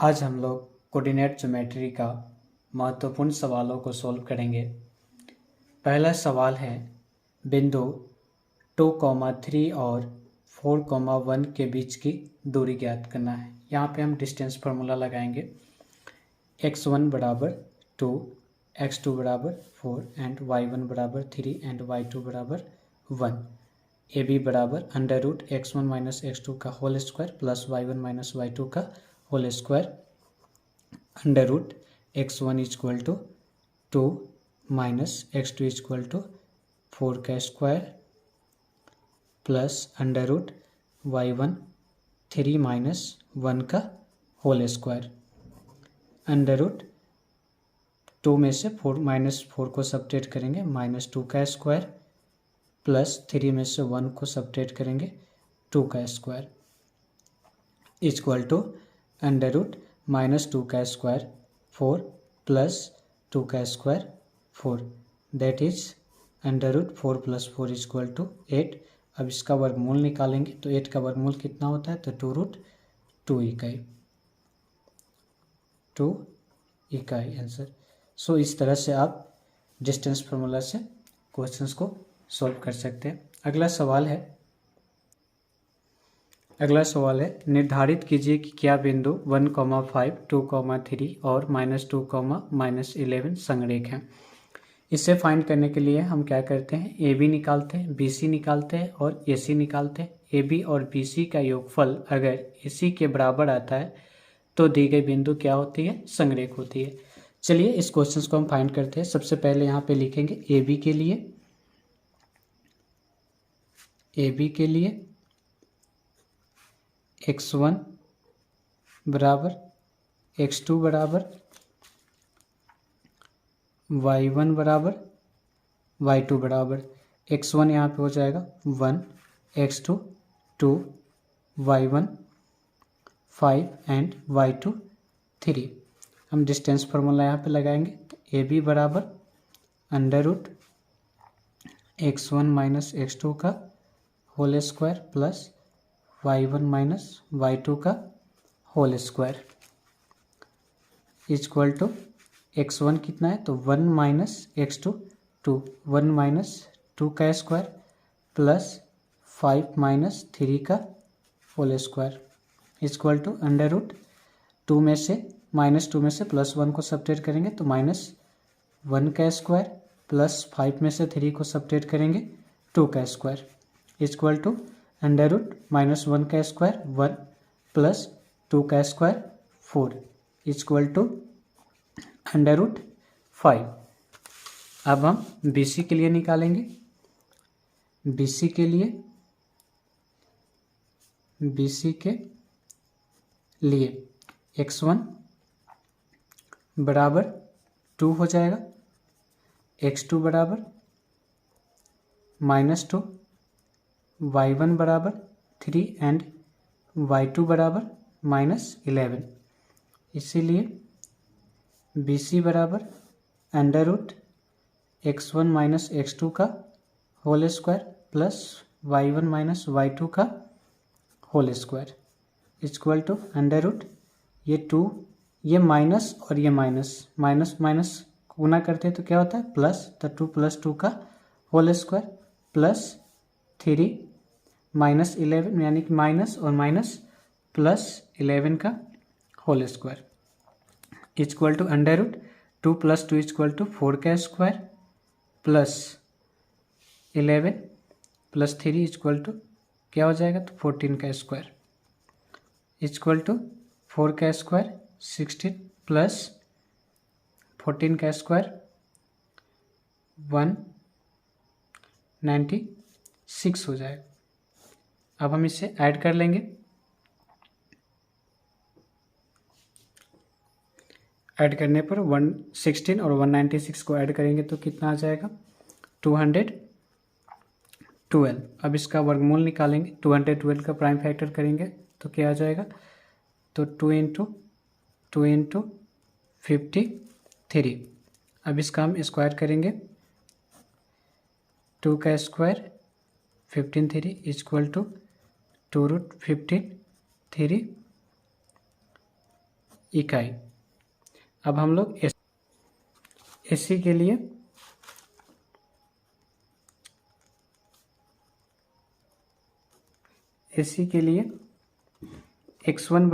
आज हम लोग कोऑर्डिनेट ज्योमेट्री का महत्वपूर्ण सवालों को सॉल्व करेंगे। पहला सवाल है, बिंदु 2,3 और 4,1 के बीच की दूरी ज्ञात करना है। यहाँ पे हम डिस्टेंस फार्मूला लगाएंगे। x1 बराबर 2, x2 बराबर 4 एंड y1 बराबर 3 एंड y2 बराबर 1। ए बी बराबर under root x1 minus x2 का whole square plus y1 minus y2 का whole square under root x1 equal to 2 minus x2 equal to 4 का square plus under root y1 3 minus 1 का whole square. Under root 2 में से 4 minus 4 को subtract करेंगे, minus 2 का square plus 3 में से 1 को सब्ट्रैक्ट करेंगे, 2 का square equal to under root minus 2 का स्क्वायर 4 प्लस 2 का square 4, that is under root 4 plus 4 equal to 8। अब इसका वर्गमूल निकालेंगे तो 8 का वर्गमूल कितना होता है, तो 2√2 इकाई आंसर। सो इस तरह से आप डिस्टेंस फार्मूला से क्वेश्चंस को सॉल्व कर सकते हैं। अगला सवाल है, निर्धारित कीजिए कि क्या बिंदु 1,5, 2,3 और -2, -11 संरेख हैं। इसे फाइंड करने के लिए हम क्या करते हैं, ए बी निकालते हैं, बी सी निकालते हैं और ए सी निकालते हैं। ए बी और बी सी का योगफल अगर ए सी के बराबर आता है तो दी गई बिंदु क्या होती है, संरेख होती है। चलिए इस क्वेश्चन को हम फाइंड करते हैं। सबसे पहले यहाँ पे लिखेंगे ए बी के लिए x1 बराबर x2 बराबर y1 बराबर y2 बराबर x1 यहाँ पे हो जाएगा 1, x2 2, y1 5 एंड y2 3। हम डिस्टेंस फार्मूला यहाँ पे लगाएंगे। ए बी बराबर under root x1 minus x2 का whole square plus y1 minus y2 का whole square equal to x1 कितना है, तो 1 माइनस x2 2, 1 माइनस 2 का स्क्वायर प्लस 5 माइनस 3 का whole square equal to under root 2 में से प्लस 1 को सब्ट्रैक्ट करेंगे तो -1 का स्क्वायर प्लस 5 में से 3 को सब्ट्रैक्ट करेंगे 2 का square equal to under root -1 का स्क्वायर 1 प्लस 2 का square 4 equal to under root 5। अब हम बी सी के लिए निकालेंगे। बी सी के लिए x1 बराबर 2 हो जाएगा, x2 बराबर -2, y1 बराबर 3 एंड y2 बराबर -11। इसीलिए बी सी बराबर under root x1 minus x2 का whole square plus y1 minus y2 का whole square equal to under root ये 2, ये माइनस और ये माइनस गुना करते हैं तो क्या होता है प्लस, तो 2 प्लस 2 का होल स्क्वायर प्लस 3 -11 यानी कि माइनस और माइनस प्लस 11 का whole square equal to under root 2 plus 2 equal to 4 का square plus 11 plus 3 equal to क्या हो जाएगा, तो 14 का स्क्वायर इक्वल टू 4 का स्क्वायर 16 प्लस 14 का स्क्वायर 196 हो जाएगा। अब हम इसे ऐड कर लेंगे। ऐड करने पर 116 और 196 को ऐड करेंगे तो कितना आ जाएगा, 212। अब इसका वर्गमूल निकालेंगे। 212 का प्राइम फैक्टर करेंगे तो क्या आ जाएगा, तो 2 इंटू 53। अब इसका हम स्क्वायर करेंगे। 2 का स्क्वायर 15 इक्वल टू 2√15 3 इकाई। अब हम लोग एसी के लिए x1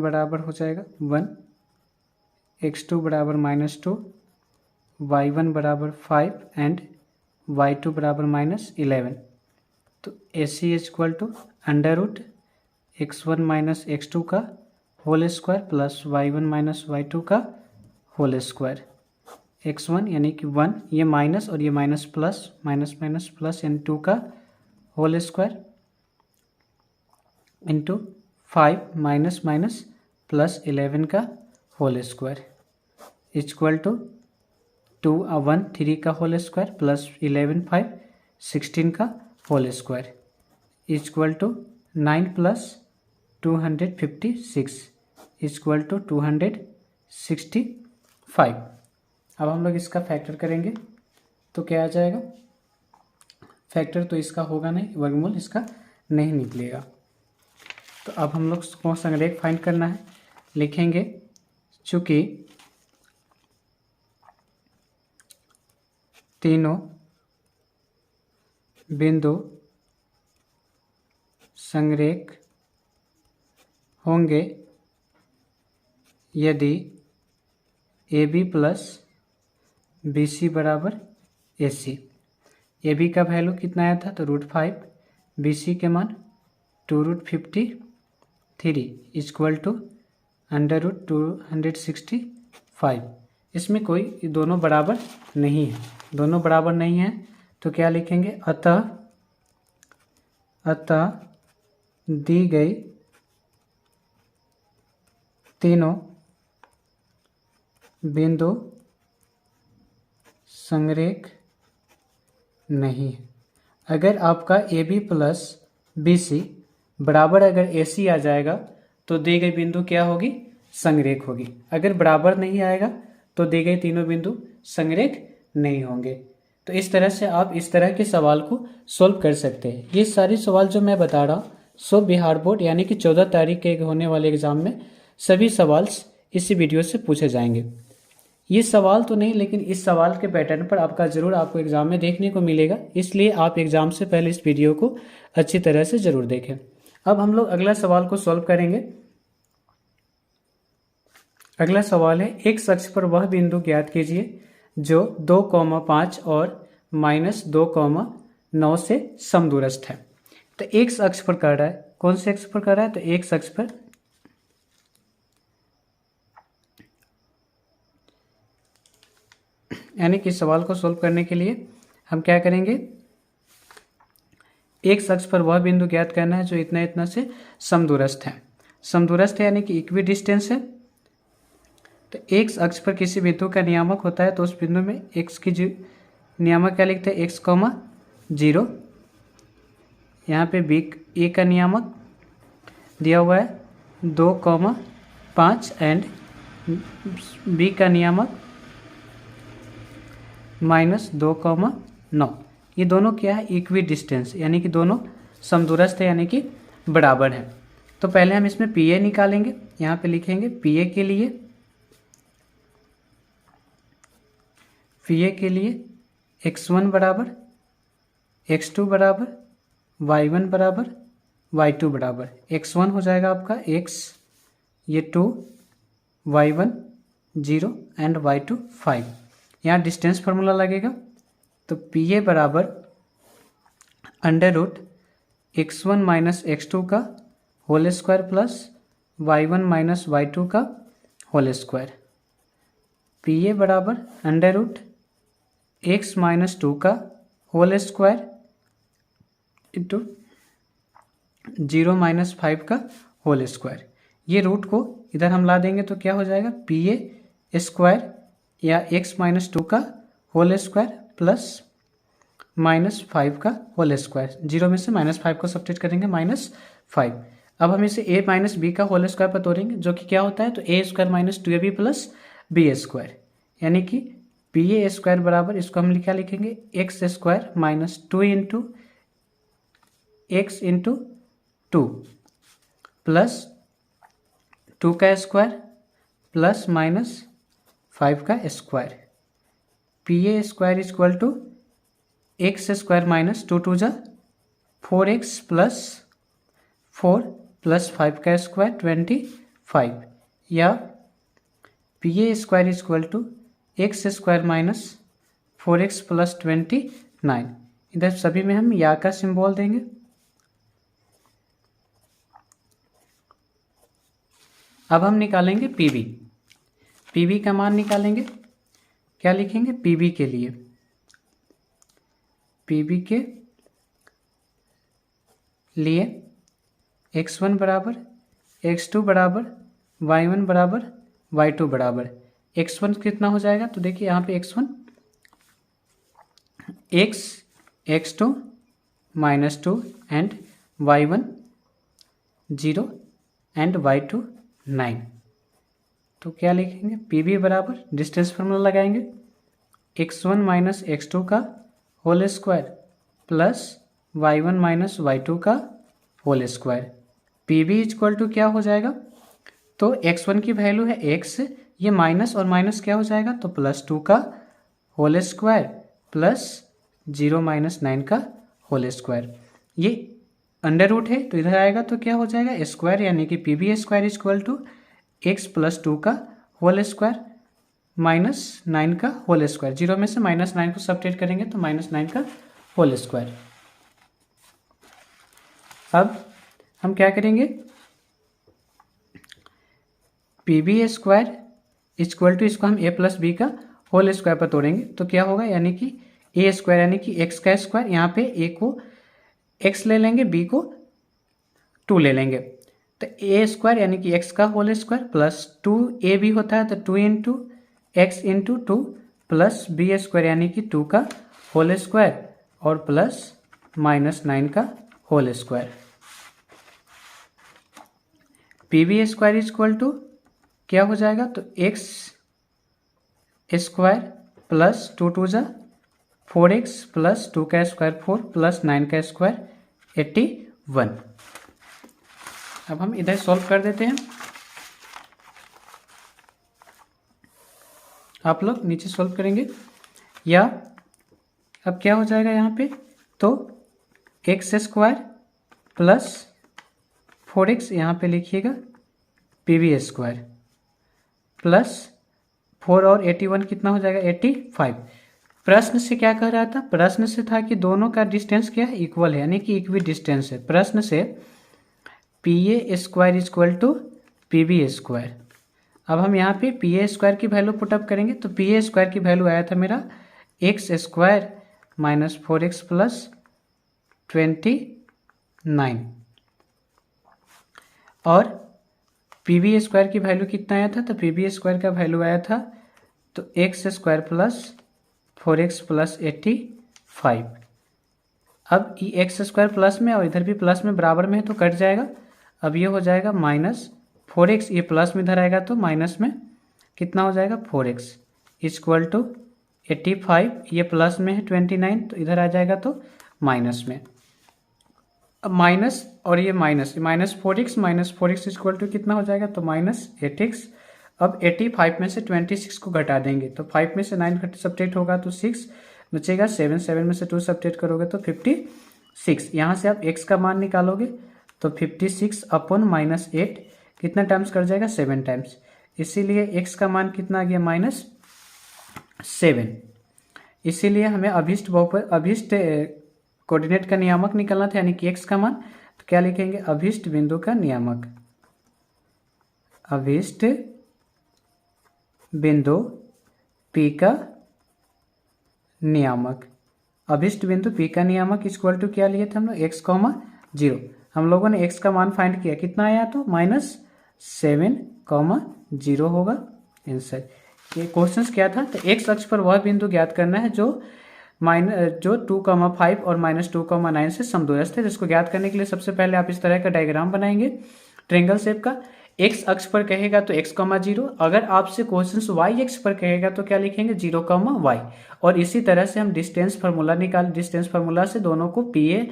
बराबर हो जाएगा 1, x2 बराबर -2, y1 बराबर 5 एंड y2 बराबर -11। तो AC equal to √x1 - x2 का whole square plus y1 - y2 का होल स्क्वायर। x1 यानी कि 1, ये माइनस और ये minus plus, minus minus plus यानी 2 का whole square into 5 minus minus plus 11 का होल स्क्वायर इक्वल टू 2 1 3 का होल स्क्वायर प्लस 11 5 16 का whole square equal to 9 plus 256 equal to 265। अब हम लोग इसका फैक्टर करेंगे तो क्या आ जाएगा? फैक्टर तो इसका होगा नहीं, वर्गमूल इसका नहीं निकलेगा। तो अब हम लोग को संरेख फाइंड करना है। लिखेंगे चूँकि तीनों बिंदु संरेख होंगे यदि AB प्लस BC बराबर AC। AB का वैल्यू कितना आया था? तो √5, BC के मान 2√53 इक्वल टू √265। इसमें कोई दोनों बराबर नहीं है, दोनों बराबर नहीं है तो क्या लिखेंगे? अतः दी गई तीनों बिंदु संरेख नहीं है। अगर आपका AB प्लस BC बराबर अगर AC आ जाएगा तो दी गई बिंदु क्या होगी? संरेख होगी। अगर बराबर नहीं आएगा तो दी गई तीनों बिंदु संरेख नहीं होंगे। तो इस तरह से आप इस तरह के सवाल को सोल्व कर सकते हैं। ये सारे सवाल जो मैं बता रहा हूँ सो बिहार बोर्ड यानी कि 14 तारीख के होने वाले एग्जाम में सभी सवाल इसी वीडियो से पूछे जाएंगे। ये सवाल तो नहीं, लेकिन इस सवाल के पैटर्न पर आपको एग्जाम में देखने को मिलेगा, इसलिए आप एग्जाम से पहले इस वीडियो को अच्छी तरह से जरूर देखें। अब हम लोग अगला सवाल को सॉल्व करेंगे। अगला सवाल है, एक अक्ष पर वह बिंदु ज्ञात कीजिए जो 2,5 और -2,9 से समदूरस्थ है। तो एक अक्ष पर कर रहा है, कौन से अक्ष पर कर रहा है? तो एक अक्ष पर यानी कि सवाल को सोल्व करने के लिए हम क्या करेंगे? एक अक्ष पर वह बिंदु ज्ञात करना है जो इतना इतना से समदूरस्थ है। समदूरस्थ है यानी कि इक्वी डिस्टेंस है। तो एक अक्ष पर किसी बिंदु का नियामक होता है तो उस बिंदु में एक्स की नियामक क्या लिखते हैं? x,0। यहाँ पे ए का नियामक दिया हुआ है 2,5 एंड बी का नियामक -2,9। ये दोनों क्या है? इक्वी डिस्टेंस यानी कि दोनों समदूरस्थ है यानी कि बराबर है। तो पहले हम इसमें PA निकालेंगे। यहाँ पे लिखेंगे PA के लिए x1 बराबर x2 बराबर y1 बराबर y2 बराबर। x1 हो जाएगा आपका x, ये 2, y1 0 एंड y2 5। यहाँ डिस्टेंस फार्मूला लगेगा तो PA बराबर √x1 - x2 का whole square plus y1 - y2 का होल स्क्वायर। PA बराबर √x - 2 का होल स्क्वायर इंटू 0 - 5 का होल स्क्वायर। ये रूट को इधर हम ला देंगे तो क्या हो जाएगा? PA स्क्वायर या x - 2 का होल स्क्वायर प्लस -5 का होल स्क्वायर। 0 में से -5 को सब्ट्रैक्ट करेंगे -5। अब हम इसे a - b का होल स्क्वायर पर तोड़ेंगे जो कि क्या होता है? तो a square - 2ab plus b square यानी कि PA स्क्वायर बराबर, इसको हम क्या लिखेंगे? x square -2 into x into 2 plus 2 का स्क्वायर प्लस माइनस 5 का square. P A square is equal to X square minus 2 2 जा 4x प्लस 4 प्लस 5 का स्क्वायर 25, या P A square is equal to X square minus 4x plus 29। इधर सभी में हम या का सिंबल देंगे। अब हम निकालेंगे पीबी। पीबी का मान निकालेंगे, क्या लिखेंगे पीबी के लिए? पीबी के लिए x1 बराबर x2 बराबर y1 बराबर y2 बराबर x1 कितना हो जाएगा? तो देखिए यहाँ पे x1 x2 -2 and y1 0 and y2 9। तो क्या लिखेंगे? पीबी बराबर डिस्टेंस फार्मूला लगाएंगे x1 माइनस x2 का whole square plus y1 minus y2 का whole square. PB equal to क्या हो जाएगा? तो x1 की वैल्यू है x, ये माइनस और माइनस क्या हो जाएगा? तो +2 का होल स्क्वायर प्लस 0 माइनस 9 का होल स्क्वायर। ये अंडर रूट है तो इधर आएगा तो क्या हो जाएगा? स्क्वायर, यानी कि PB square equal to x plus 2 का होल स्क्वायर माइनस 9 का होल स्क्वायर। 0 में से -9 को सब्ट्रैक्ट करेंगे तो -9 का होल स्क्वायर। अब हम क्या करेंगे? पीबी स्क्वायर इक्वल टू इसको हम a प्लस बी का होल स्क्वायर पर तोड़ेंगे तो क्या होगा? यानी कि a स्क्वायर यानी कि x का स्क्वायर, यहाँ पे a को x ले लेंगे, b को 2 ले लेंगे, तो a स्क्वायर यानी कि x का होल स्क्वायर प्लस 2a भी होता है तो 2 into X into 2 plus B square यानी कि 2 का होल स्क्वायर और प्लस -9 का whole square. PB square equal to क्या हो जाएगा? तो एक्स स्क्वायर प्लस 2 2 जा 4x प्लस 2 का स्क्वायर 4 प्लस 9 का स्क्वायर 81। अब हम इधर सॉल्व कर देते हैं, आप लोग नीचे सॉल्व करेंगे। या अब क्या हो जाएगा यहाँ पे? तो एक्स स्क्वायर प्लस 4x यहाँ पे लिखिएगा पीबी स्क्वायर प्लस 4 और 81 कितना हो जाएगा? 85। प्रश्न से क्या कह रहा था? प्रश्न से था कि दोनों का डिस्टेंस क्या है? इक्वल है, यानी कि इक्वी डिस्टेंस है। प्रश्न से P A square equal to P B square. अब हम यहाँ पे पी ए स्क्वायर की वैल्यू पुटअप करेंगे तो पी ए स्क्वायर की वैल्यू आया था मेरा x square minus 4x plus 29 और पी बी स्क्वायर की वैल्यू कितना आया था? तो पी बी स्क्वायर का वैल्यू आया था तो X square plus 4x plus 85। अब ये एक्स स्क्वायर प्लस में और इधर भी प्लस में बराबर में है तो कट जाएगा। अब ये हो जाएगा -4x, ये प्लस में इधर आएगा तो माइनस में कितना हो जाएगा? 4x इक्वल टू 85, ये प्लस में है 29 तो इधर आ जाएगा तो माइनस में। अब माइनस और ये -4x इक्वल टू कितना हो जाएगा? तो -8x। अब 85 में से 26 को घटा देंगे तो 5 में से 9 सब्ट्रैक्ट होगा तो 6 बचेगा, 7 में से 2 सब्ट्रैक्ट करोगे तो 56। यहाँ से आप x का मान निकालोगे तो 56 अपॉन -8 कितना टाइम्स कर जाएगा? 7 टाइम्स। इसीलिए x का मान कितना आ गया? -7। इसीलिए हमें अभिष्ट कोऑर्डिनेट का नियामक निकालना था, यानी कि x का मान। तो क्या लिखेंगे? अभिष्ट बिंदु का नियामक। अभिष्ट बिंदु P का नियामक। अभिष्ट बिंदु P का नियामक इक्वल टू क्या लिए थे हम लोग? x, 0। हम लोगों ने x का मान फाइंड किया, कितना आया? तो -7, 0 होगा आंसर। ये क्वेश्चन क्या था? तो x अक्ष पर वह बिंदु ज्ञात करना है जो 2,5 और -2,9 से समदूरस्थ है। जिसको ज्ञात करने के लिए सबसे पहले आप इस तरह का डायग्राम बनाएंगे ट्रायंगल शेप का। x अक्ष पर कहेगा तो x, 0। अगर आपसे क्वेश्चन y अक्ष पर कहेगा तो क्या लिखेंगे? 0, y। और इसी तरह से हम डिस्टेंस फार्मूला से दोनों को पी ए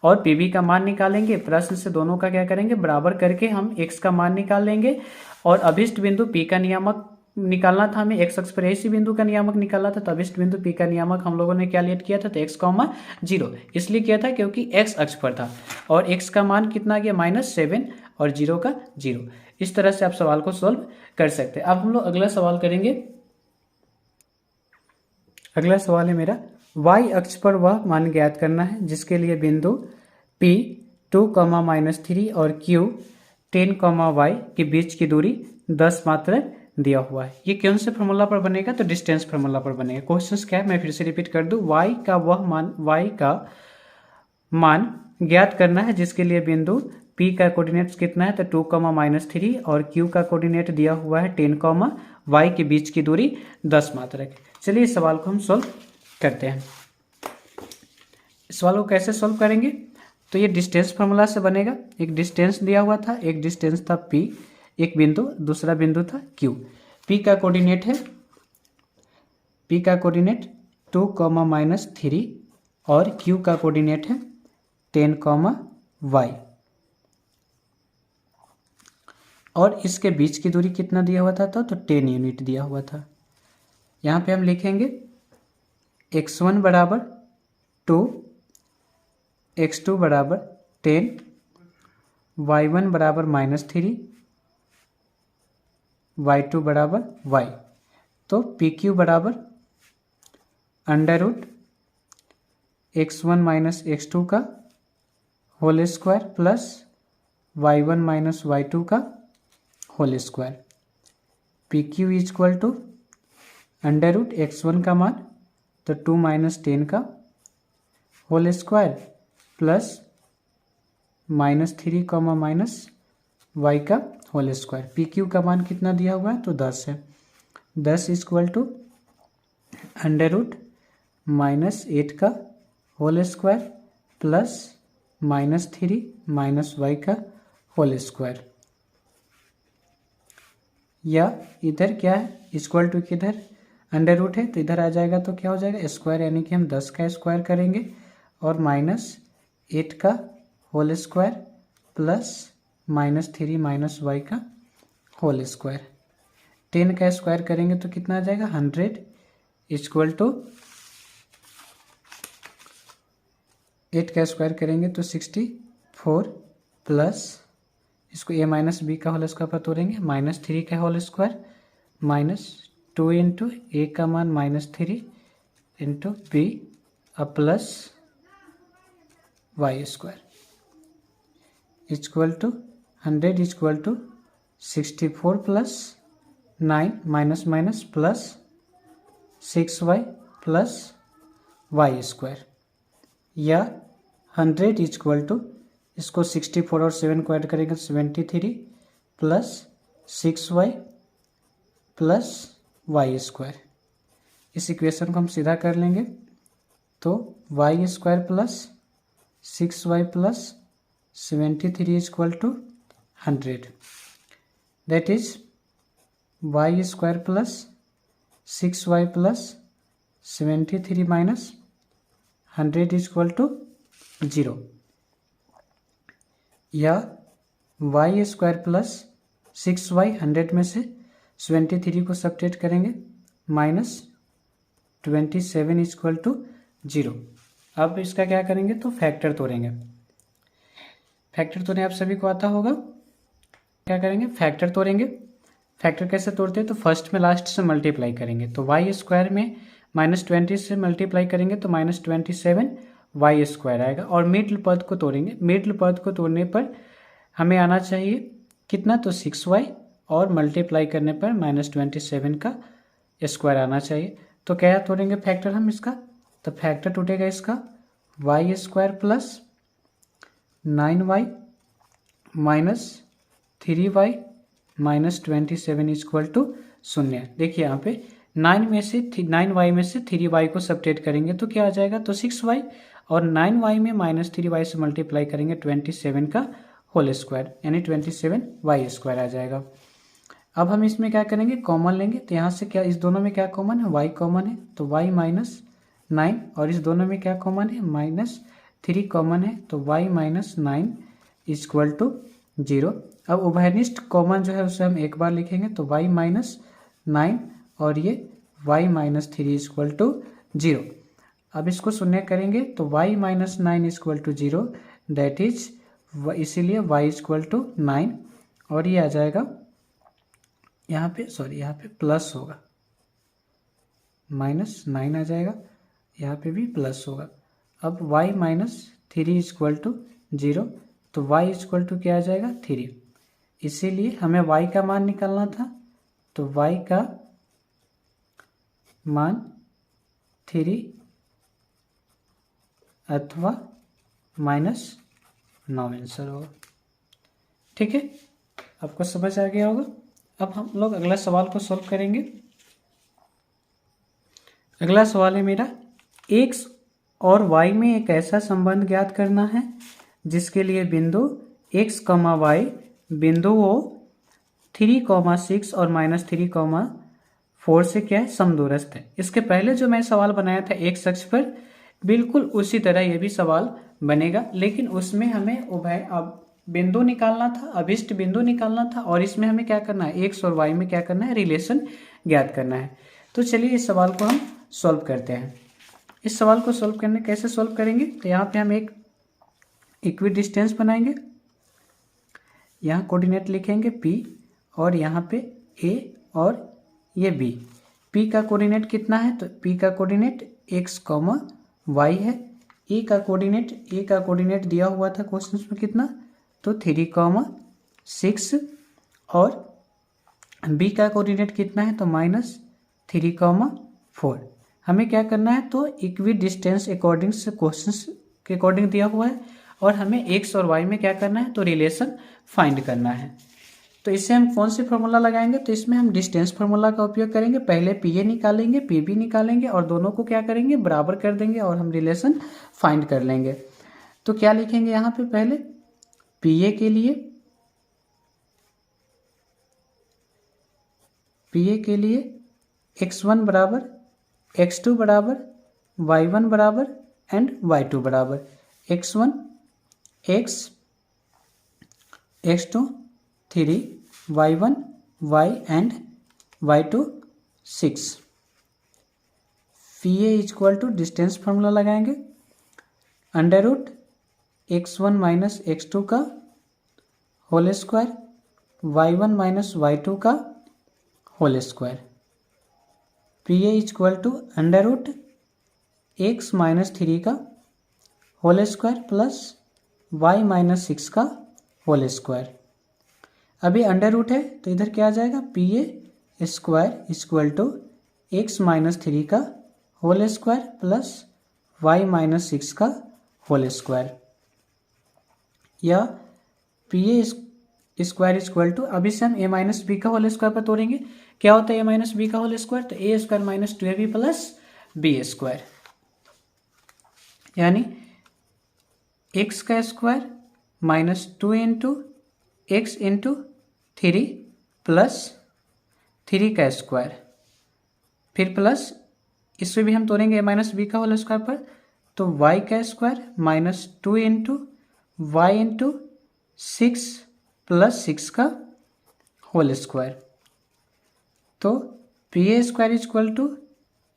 और पी बी का मान निकालेंगे। प्रश्न से दोनों का क्या करेंगे, बराबर करके हम x का मान निकाल लेंगे। और अभिष्ट बिंदु p का नियामक निकालना था हमें, x अक्ष पर ऐसी बिंदु का नियामक निकालना था, तो अभिष्ट बिंदु p का नियामक हम लोगों ने क्या लेट किया था, तो x, 0 इसलिए किया था क्योंकि x अक्ष पर था। और x का मान कितना आ गया, -7 और 0 का 0। इस तरह से आप सवाल को सॉल्व कर सकते हैं। अब हम लोग अगला सवाल करेंगे। अगला सवाल है मेरा, y अक्ष पर वह मान ज्ञात करना है जिसके लिए बिंदु p 2, -3 और q 10, y के बीच की दूरी 10 मात्रक दिया हुआ है। ये कौन से फॉर्मूला पर बनेगा, तो डिस्टेंस फॉर्मूला पर बनेगा। क्वेश्चन क्या है, मैं फिर से रिपीट कर दूं, y का मान ज्ञात करना है जिसके लिए बिंदु p का कोऑर्डिनेट्स कितना है, तो 2, -3 और q का कोऑर्डिनेट दिया हुआ है 10, y के बीच की दूरी 10 मात्रक। चलिए इस सवाल को हम सॉल्व करते हैं। इस सवाल को कैसे सॉल्व करेंगे, तो ये डिस्टेंस फार्मूला से बनेगा। एक डिस्टेंस दिया हुआ था, एक डिस्टेंस था p, एक बिंदु, दूसरा बिंदु था q। p का कोऑर्डिनेट है 2, -3 और q का कोऑर्डिनेट है 10, y। और इसके बीच की दूरी कितना दिया हुआ था, तो 10 यूनिट दिया हुआ था। यहाँ पे हम लिखेंगे x1 बराबर 2, x2 बराबर 10, y1 बराबर -3, y2 बराबर y। तो PQ बराबर √ x1 माइनस x2 का whole square plus y1 minus y2 का whole square. PQ equal to √ x1 का मान तो 2 - 10 का होल स्क्वायर प्लस -3, -y का होल स्क्वायर। PQ का मान कितना दिया हुआ है, तो 10 है। 10 इक्वल टू √ -8 का होल स्क्वायर प्लस -3 -y का होल स्क्वायर। या इधर क्या है, इक्वल टू किधर √ है तो इधर आ जाएगा, तो क्या हो जाएगा स्क्वायर, यानी कि हम 10 का स्क्वायर करेंगे और -8 का होल स्क्वायर प्लस -3 -y का होल स्क्वायर। 10 का स्क्वायर करेंगे तो कितना आ जाएगा 100 इक्वल टू 8 का स्क्वायर करेंगे तो 64 प्लस इसको a माइनस बी का होल स्क्वायर पर तोड़ेंगे -3 का होल स्क्वायर -2 इंटू ए का मान -3 into B plus Y square equal to 100 equal to 64 plus 9 minus plus 6y plus Y square. या 100 इक्वल टू इसको 64 और 7 को ऐड करेंगे 73 plus 6y plus Y square. इस इक्वेशन को हम सीधा कर लेंगे तो Y square plus 6y plus 73 equal to 100। That is Y square plus 6y plus 73 minus 100 equal to 0। या वाई स्क्वायर प्लस 6y 100 में से 73 को सब्ट्रैक्ट करेंगे -27 इक्वल टू 0। अब इसका क्या करेंगे तो फैक्टर तोड़ेंगे। फैक्टर तोड़ने आप सभी को आता होगा। क्या करेंगे फैक्टर तोड़ेंगे। फैक्टर कैसे तोड़ते हैं तो फर्स्ट में लास्ट से मल्टीप्लाई करेंगे तो वाई स्क्वायर में -20 से मल्टीप्लाई करेंगे तो -27 वाई स्क्वायर आएगा। और मिडिल पद को तोड़ेंगे। मिडिल पद को तोड़ने पर हमें आना चाहिए कितना तो 6y और मल्टीप्लाई करने पर -27 का स्क्वायर आना चाहिए। तो क्या तोड़ेंगे फैक्टर हम इसका तो फैक्टर टूटेगा इसका Y square plus 9y minus 3y minus 27 equal to 0। देखिए यहाँ पे 9y में से 3y को सब्ट्रैक्ट करेंगे तो क्या आ जाएगा तो 6y और 9y में -3y से मल्टीप्लाई करेंगे 27 का होल स्क्वायर यानी 27y स्क्वायर आ जाएगा। अब हम इसमें क्या करेंगे कॉमन लेंगे तो यहाँ से क्या इस दोनों में क्या कॉमन है y कॉमन है तो y -9 और इस दोनों में क्या कॉमन है 3 कॉमन है तो y माइनस 9 इक्वल टू 0। अब उभयनिष्ठ कॉमन जो है उसे हम एक बार लिखेंगे तो y माइनस 9 और ये y माइनस 3 इक्वल टू 0। अब इसको शून्य करेंगे तो y minus 9 equal to 0, that is इसीलिए y इक्वल टू 9 और ये आ जाएगा यहाँ पे प्लस होगा, माइनस 9 आ जाएगा, यहाँ पे भी प्लस होगा। अब y माइनस 3 इक्वल टू 0 तो y इक्वल टू क्या आ जाएगा 3, इसीलिए हमें y का मान निकालना था तो y का मान 3 अथवा -9 आंसर होगा। ठीक है, आपको समझ आ गया होगा। अब हम लोग अगला सवाल को सॉल्व करेंगे। अगला सवाल है मेरा, x और y में एक ऐसा संबंध ज्ञात करना है जिसके लिए बिंदु x, y बिंदुओं 3, 6 और -3, 4 से क्या है समदूरस्थ है। इसके पहले जो मैं सवाल बनाया था x अक्ष पर, बिल्कुल उसी तरह ये भी सवाल बनेगा, लेकिन उसमें हमें उभय बिंदु निकालना था, अभिष्ट बिंदु निकालना था, और इसमें हमें क्या करना है x और y में क्या करना है रिलेशन ज्ञात करना है। तो चलिए इस सवाल को हम सॉल्व करते हैं। इस सवाल को सॉल्व करने कैसे सॉल्व करेंगे, तो यहाँ पे हम एक इक्वी डिस्टेंस बनाएंगे, यहाँ कोऑर्डिनेट लिखेंगे p और यहाँ पे a और ये b। p का कोऑर्डिनेट कितना है, तो p का कोऑर्डिनेट x, y है। a का कोऑर्डिनेट दिया हुआ था क्वेश्चन में कितना, तो 3, 6 और b का कोऑर्डिनेट कितना है, तो -3, 4। हमें क्या करना है, तो इक्वी डिस्टेंस अकॉर्डिंग से क्वेश्चन के अकॉर्डिंग दिया हुआ है और हमें x और y में क्या करना है, तो रिलेशन फाइंड करना है। तो इससे हम कौन सी फॉर्मूला लगाएंगे, तो इसमें हम डिस्टेंस फार्मूला का उपयोग करेंगे। पहले पी ए निकालेंगे, पी बी निकालेंगे और दोनों को क्या करेंगे बराबर कर देंगे और हम रिलेशन फाइंड कर लेंगे। तो क्या लिखेंगे यहाँ पे, पहले पी ए के लिए x1 बराबर, x2 बराबर, y1 बराबर एंड y2 बराबर। x1 x, x2 3, y1 y and y2 6। P A equal to distance formula लगाएंगे, under root x1 minus x2 का whole square, y1 minus y2 का whole square. P A equal to under root x minus 3 का whole square plus y minus 6 का whole square. अभी under root है तो इधर क्या आ जाएगा, P A square equal to x minus 3 का whole square plus y minus 6 का होल स्क्वायर, या P A square equal to, अभी से हम a माइनस बी का होल स्क्वायर पर तोड़ेंगे। क्या होता है a माइनस बी का होल स्क्वायर, तो A square minus 2ab plus B square, यानी x का square minus 2 into X into 3 plus 3 का स्क्वायर, फिर प्लस इसमें भी हम तोड़ेंगे a माइनस बी का होल स्क्वायर पर, तो y का square minus 2 into Y into 6 plus 6 का होल स्क्वायर। तो P A square equal to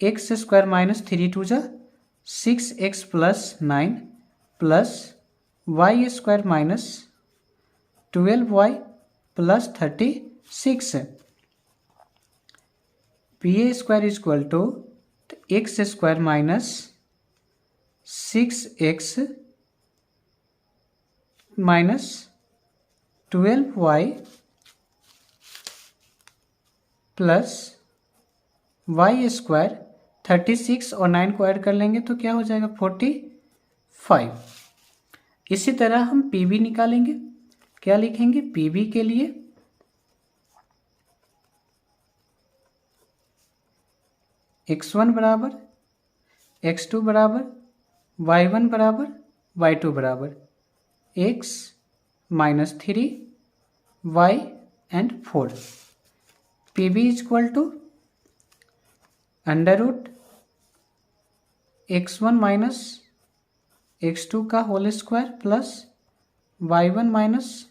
X square minus 3 2 जा 6x plus 9 plus Y square minus 12y plus 36। P A square equal to X square minus 6x minus 12y plus Y square 36 और 9 को add कर लेंगे तो क्या हो जाएगा 45। इसी तरह हम पी बी निकालेंगे। क्या लिखेंगे, पी बी के लिए x1 बराबर, x2 बराबर, y1 बराबर, y2 बराबर x minus 3 y and 4। P B equal to under root x1 minus x2 का whole square plus y1 minus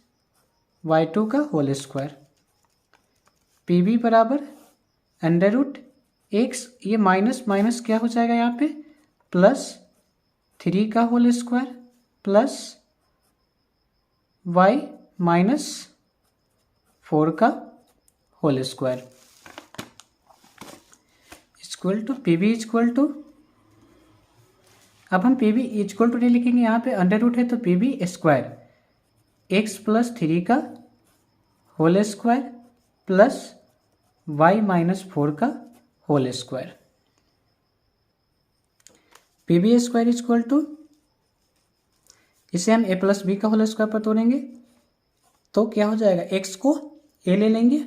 y2 का होल स्क्वायर। पी बी बराबर अंडर रूट एक्स, ये माइनस माइनस क्या हो जाएगा यहाँ पे, प्लस 3 का whole square plus y minus 4 का whole square equal to P B equal to, अब हम पी बी इक्वल टू नहीं लिखेंगे, यहाँ पे अंडर रूट है तो P B square X plus 3 का whole square plus y minus 4 का whole square. P B square equal to, इसे हम ए प्लस बी का होल स्क्वायर पर तोड़ेंगे तो क्या हो जाएगा, x को a ले लेंगे,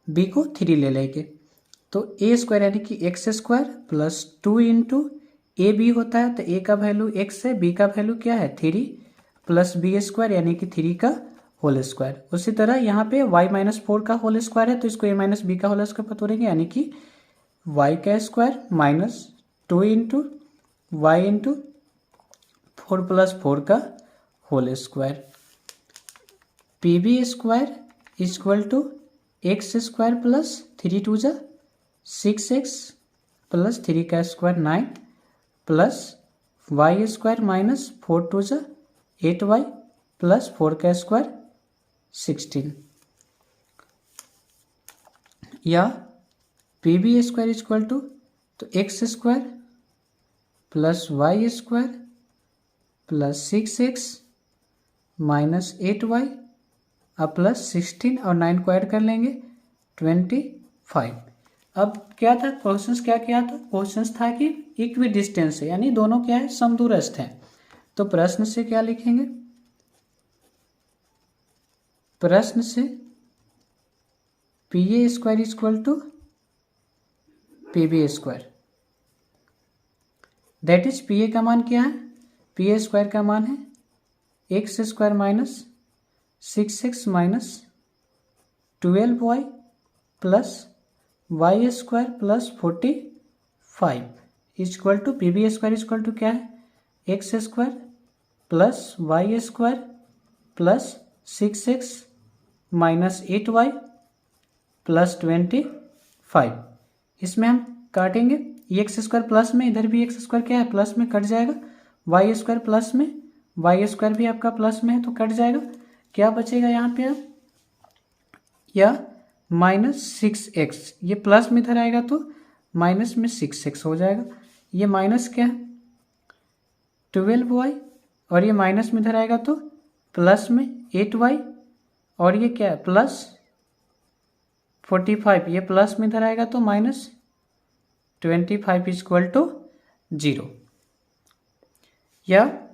b को 3 ले लेंगे, तो ए स्क्वायर यानी कि X square plus 2 into A B होता है, तो a का वैल्यू x है, b का वैल्यू क्या है 3 प्लस बी स्क्वायर यानी कि 3 का होल स्क्वायर। उसी तरह यहाँ पे y माइनस 4 का होल स्क्वायर है तो इसको a माइनस बी का होल स्क्वायर पर तोड़ेंगे, यानी कि y का square minus 2 into Y into 4 plus 4 का whole square. P B square equal to X square plus 3 two जा 6x प्लस 3 का square 9 plus Y square minus 4 two जा 8y प्लस 4 का स्क्वायर 16, या P B square equal to, तो X square plus Y square plus 6x minus 8y अब plus 16 और 9 को add कर लेंगे 25। अब क्या था क्वेश्चंस, क्या किया था क्वेश्चंस था कि इक्वी डिस्टेंस है, यानी दोनों क्या है समदूरस्थ हैं, तो प्रश्न से क्या लिखेंगे, प्रश्न से P A square equal to P B square, that is P A का मान क्या है, पी ए स्क्वायर का मान है X square minus 6x minus 12y plus Y square plus 45 equal to P B square equal to क्या है, X square plus Y square plus 6x minus 8y plus 25। इसमें हम काटेंगे, एक्स स्क्वायर प्लस में, इधर भी एक्स स्क्वायर क्या है प्लस में कट जाएगा, वाई स्क्वायर प्लस में, वाई स्क्वायर भी आपका प्लस में है तो कट जाएगा, क्या बचेगा यहाँ पे अब, या माइनस 6x, ये प्लस में इधर आएगा तो माइनस में 6x हो जाएगा, ये माइनस क्या है 12y और ये माइनस में इधर आएगा तो प्लस में 8y और ये क्या है प्लस 45, ये प्लस में इधर आएगा तो माइनस 25 इक्वल टू 0, या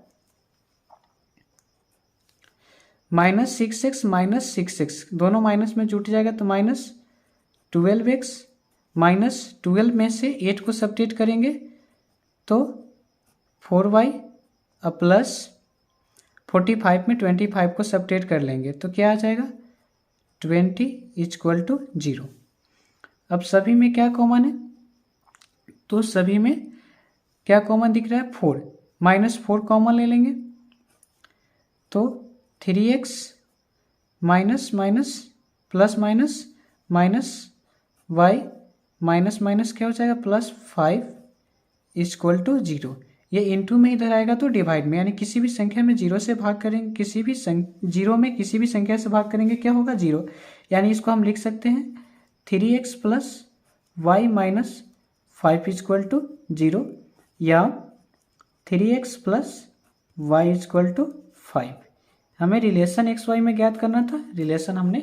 माइनस 6x माइनस 6x दोनों माइनस में जुट जाएगा तो माइनस 12x माइनस 12 में से 8 को सब्ट्रैक्ट करेंगे तो 4y अब प्लस 45 में 25 को सब्ट्रैक्ट कर लेंगे तो क्या आ जाएगा 20 इक्वल टू 0। अब सभी में क्या कॉमन है, तो सभी में क्या कॉमन दिख रहा है 4, माइनस 4 कॉमन ले लेंगे तो 3x minus minus plus minus minus y minus minus क्या हो जाएगा प्लस 5 इक्वल टू 0, ये इनटू में इधर आएगा तो डिवाइड में, यानी किसी भी संख्या में 0 से भाग करेंगे, किसी भी 0 में किसी भी संख्या से भाग करेंगे क्या होगा 0, यानी इसको हम लिख सकते हैं 3x plus Y minus 5 equal to 0, या 3x plus Y equal to 5। हमें रिलेशन एक्स वाई में ज्ञात करना था, रिलेशन हमने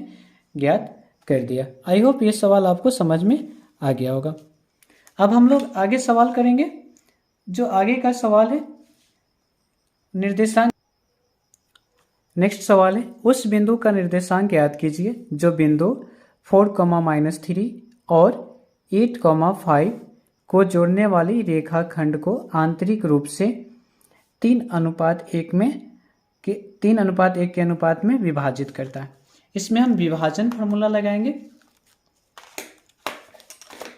ज्ञात कर दिया। आई होप ये सवाल आपको समझ में आ गया होगा। अब हम लोग आगे सवाल करेंगे, जो आगे का सवाल है निर्देशांक। नेक्स्ट सवाल है, उस बिंदु का निर्देशांक ज्ञात कीजिए जो बिंदु 4,-3 और 8,5 को जोड़ने वाली रेखाखंड को आंतरिक रूप से 3:1 के अनुपात में विभाजित करता है। इसमें हम विभाजन फार्मूला लगाएंगे।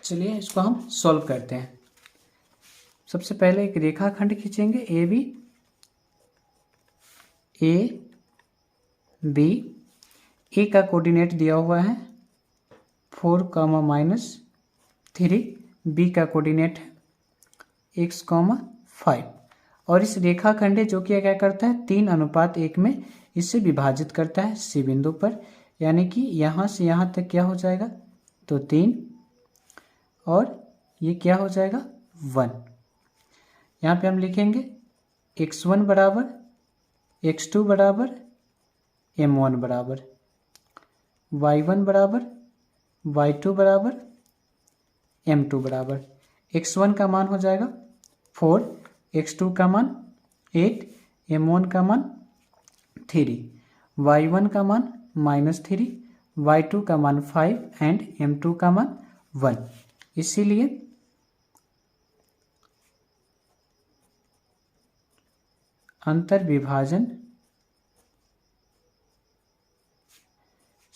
चलिए इसको हम सॉल्व करते हैं। सबसे पहले एक रेखाखंड खींचेंगे ए बी, ए बी, ए का कोऑर्डिनेट दिया हुआ है 4, -3, बी का कोऑर्डिनेट है x, 5 और इस रेखाखंड है जो कि क्या करता है 3:1 में इसे विभाजित करता है सी बिंदु पर, यानी कि यहाँ से यहाँ तक क्या हो जाएगा तो 3 और ये क्या हो जाएगा 1। यहाँ पे हम लिखेंगे x1 बराबर x2 बराबर m1 बराबर y1 बराबर y2 बराबर m2 बराबर। x1 का मान हो जाएगा 4, x2 का मान 8, m1 का मान 3, y1 का मान -3, y2 का मान 5 एंड m2 का मान 1। इसीलिए अंतर विभाजन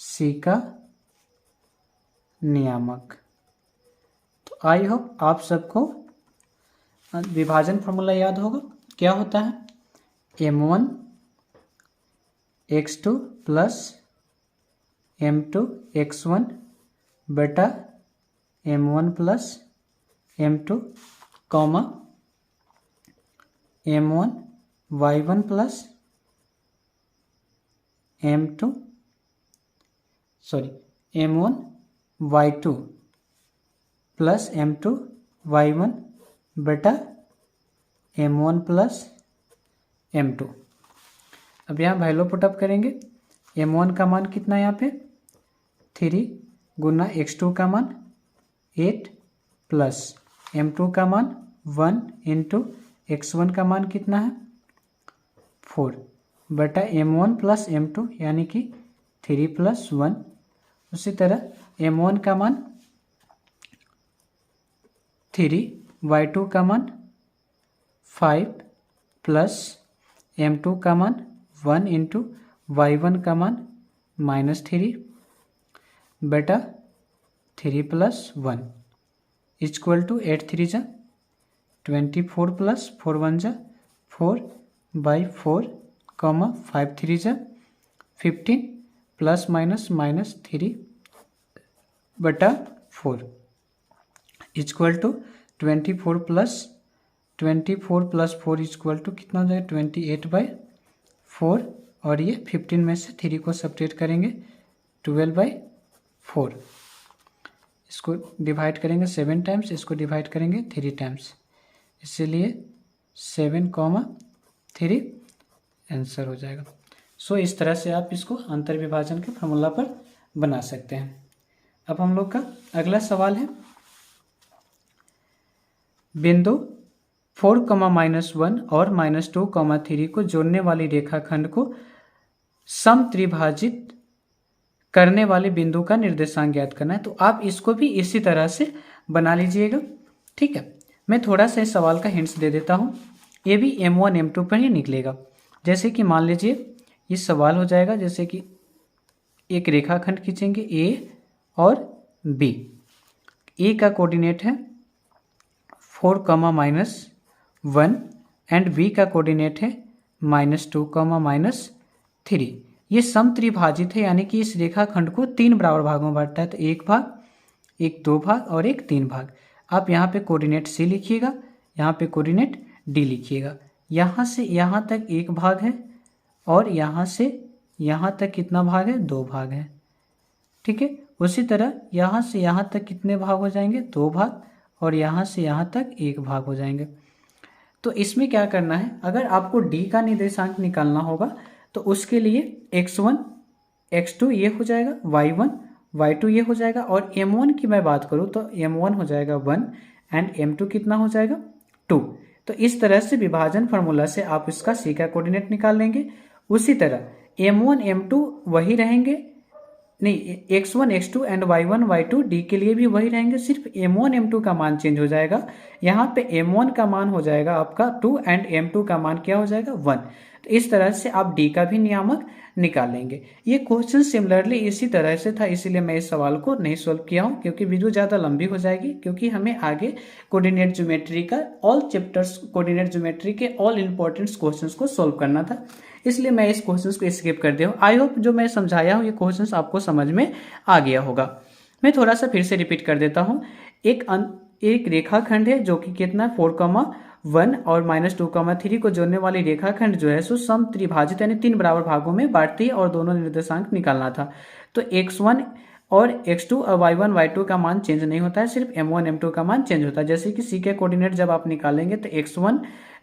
सी का नियामक। तो आई होप आप सबको विभाजन फॉर्मूला याद होगा। क्या होता है m1 x2 plus m2 x1 बटा m1 plus m2 comma m1 y1 plus m1 y2 plus m2 y1 बटा m1 प्लस m2। अब यहाँ वैल्यू पुटअप करेंगे। m1 का मान कितना है यहाँ पे 3 गुना x2 का मान 8 प्लस m2 का मान 1 इंटू x1 का मान कितना है 4 बटा m1 प्लस m2 यानी कि 3 + 1। उसी तरह m1 का मान 3, y2 का मान 5 प्लस m2 का मान 1 इंटू y1 का मान -3 बटा 3 + 1 इक्वल टू 8 3 जा 24 प्लस 4 1 जा 4/4 5 3 जा 15 प्लस माइनस -3 बटा 4 equal to 24 plus 4 equal to कितना हो जाएगा 28/4 और ये 15 में से 3 को सब्ट्रैक्ट करेंगे 12/4। इसको डिवाइड करेंगे 7 टाइम्स, इसको डिवाइड करेंगे 3 टाइम्स, इसीलिए 7, 3 आंसर हो जाएगा। सो इस तरह से आप इसको अंतर विभाजन के फॉर्मूला पर बना सकते हैं। अब हम लोग का अगला सवाल है बिंदु 4, -1 और -2, 3 को जोड़ने वाली रेखाखंड को समत्रिभाजित करने वाले बिंदु का निर्देशांक ज्ञात करना है। तो आप इसको भी इसी तरह से बना लीजिएगा, ठीक है। मैं थोड़ा सा इस सवाल का हिंट्स दे देता हूँ, ये भी m1 m2 पर ही निकलेगा। जैसे कि मान लीजिए ये सवाल हो जाएगा, जैसे कि एक रेखाखंड खींचेंगे a और b, a का कोऑर्डिनेट है 4, -1 एंड b का कोऑर्डिनेट है -2, -3। ये समत्रिभाजित है, यानी कि इस रेखाखंड को 3 बराबर भागों में बांटता है। तो 1 भाग, 1 2 भाग और 1 3 भाग। आप यहाँ पे कोऑर्डिनेट c लिखिएगा, यहाँ पे कोऑर्डिनेट d लिखिएगा। यहाँ से यहाँ तक 1 भाग है और यहाँ से यहाँ तक कितना भाग है 2 भाग है, ठीक है। उसी तरह यहाँ से यहाँ तक कितने भाग हो जाएंगे 2 भाग और यहाँ से यहाँ तक 1 भाग हो जाएंगे। तो इसमें क्या करना है, अगर आपको d का निर्देशांक निकालना होगा तो उसके लिए x1 x2 ये हो जाएगा, y1 y2 ये हो जाएगा, और m1 की मैं बात करूँ तो m1 हो जाएगा 1 एंड m2 कितना हो जाएगा 2। तो इस तरह से विभाजन फार्मूला से आप इसका c का कोऑर्डिनेट निकाल लेंगे। उसी तरह m1 m2 वही रहेंगे, नहीं x1 x2 and y1 y2 d के लिए भी वही रहेंगे, सिर्फ m1 m2 का मान चेंज हो जाएगा। यहाँ पे m1 का मान हो जाएगा आपका 2 एंड m2 का मान क्या हो जाएगा 1। तो इस तरह से आप d का भी नियामक निकाल लेंगे। ये क्वेश्चन सिमिलरली इसी तरह से था, इसीलिए मैं इस सवाल को नहीं सॉल्व किया हूँ क्योंकि वीडियो ज़्यादा लंबी हो जाएगी, क्योंकि हमें आगे कोऑर्डिनेट ज्योमेट्री का ऑल चैप्टर्स, कोऑर्डिनेट ज्योमेट्री के ऑल इंपॉर्टेंट क्वेश्चंस को सॉल्व करना था। इसलिए मैं इस क्वेश्चन को स्किप कर दिया हूँ। आई होप जो मैं समझाया हूँ ये क्वेश्चन आपको समझ में आ गया होगा। मैं थोड़ा सा फिर से रिपीट कर देता हूँ। एक रेखाखंड है जो कि कितना 4,1 और -2,3 को जोड़ने वाली रेखाखंड जो है सो सम त्रिभाजित यानी 3 बराबर भागों में बांटती है और दोनों निर्देशांक निकालना था। तो x1 और x2 और y1 y2 का मान चेंज नहीं होता है, सिर्फ m1 m2 का मान चेंज होता है। जैसे कि c के कोऑर्डिनेट जब आप निकालेंगे तो x1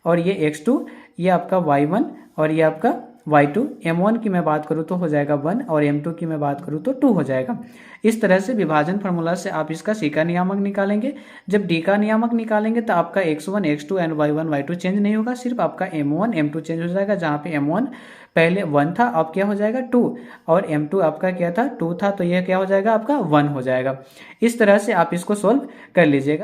और ये x2, ये आपका y1 और ये आपका y2, m1 की मैं बात करूँ तो हो जाएगा 1 और m2 की मैं बात करूँ तो 2 हो जाएगा। इस तरह से विभाजन फार्मूला से आप इसका c का नियामक निकालेंगे। जब d का नियामक निकालेंगे तो आपका x1 x2 and y1 y2 change नहीं होगा, सिर्फ आपका m1 m2 चेंज हो जाएगा। जहाँ पे m1 पहले 1 था, अब क्या हो जाएगा 2, और m2 आपका क्या था 2 था, तो यह क्या हो जाएगा आपका 1 हो जाएगा। इस तरह से आप इसको सोल्व कर लीजिएगा।